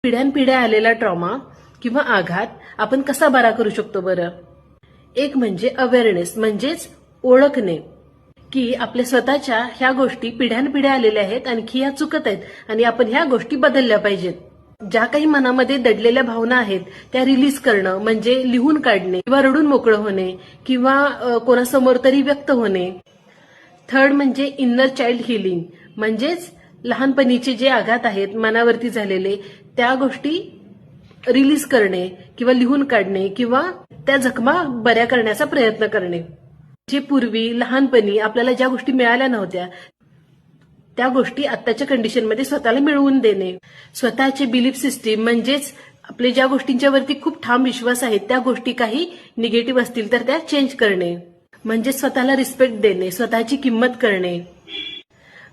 पिढ्यानपिढ्या आलेला ट्रॉमा किंवा आघात आपण कसा बरा करू शकतो बरं? एक म्हणजे अवेअरनेस, म्हणजेच ओळखणे की आपल्या स्वतःच्या ह्या गोष्टी पिढ्यानपिढ्या आलेल्या आहेत, आणखी ह्या चुकत आहेत आणि आपण ह्या गोष्टी बदलल्या पाहिजेत. ज्या काही मनामध्ये दडलेल्या भावना आहेत त्या रिलीज करणं, म्हणजे लिहून काढणे किंवा रडून मोकळं होणे किंवा कोणासमोर तरी व्यक्त होणे. थर्ड म्हणजे इन्नर चाइल्ड हिलिंग, म्हणजेच लहानपणीचे जे आघात आहेत मनावरती झालेले त्या गोष्टी रिलीज करणे किंवा लिहून काढणे किंवा त्या जखमा बऱ्या करण्याचा प्रयत्न करणे. जे पूर्वी लहानपणी आपल्याला ज्या गोष्टी मिळाल्या नव्हत्या त्या गोष्टी आत्ताच्या कंडिशनमध्ये स्वतःला मिळवून देणे. स्वतःचे बिलीफ सिस्टीम, म्हणजेच आपले ज्या गोष्टींच्यावरती खूप ठाम विश्वास आहे त्या गोष्टी काही निगेटिव्ह असतील तर त्या चेंज करणे. म्हणजे स्वतःला रिस्पेक्ट देणे, स्वतःची किंमत करणे.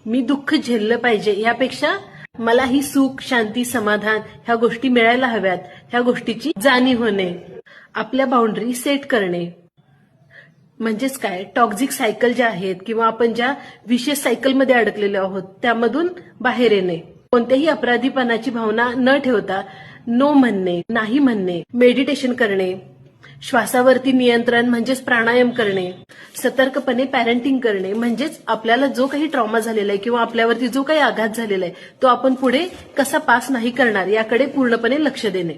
मी दुःख झेललं पाहिजे यापेक्षा मला ही सुख, शांती, समाधान ह्या गोष्टी मिळायला हव्यात, ह्या गोष्टीची जाणीव होणे. आपल्या बाउंड्री सेट करणे, म्हणजेच काय, टॉक्झिक सायकल ज्या आहेत किंवा आपण ज्या विशेष सायकलमध्ये अडकलेलो आहोत त्यामधून बाहेर येणे. कोणत्याही अपराधीपणाची भावना न ठेवता नो म्हणणे, नाही म्हणणे, मेडिटेशन करणे, श्वासावरती नियंत्रण म्हणजेच प्राणायाम करणे, सतर्कपणे पॅरेंटिंग करणे, म्हणजेच आपल्याला जो काही ट्रॉमा झालेला आहे किंवा आपल्यावरती जो काही आघात झालेला आहे तो आपण पुढे कसा पास नाही करणार याकडे पूर्णपणे लक्ष देणे.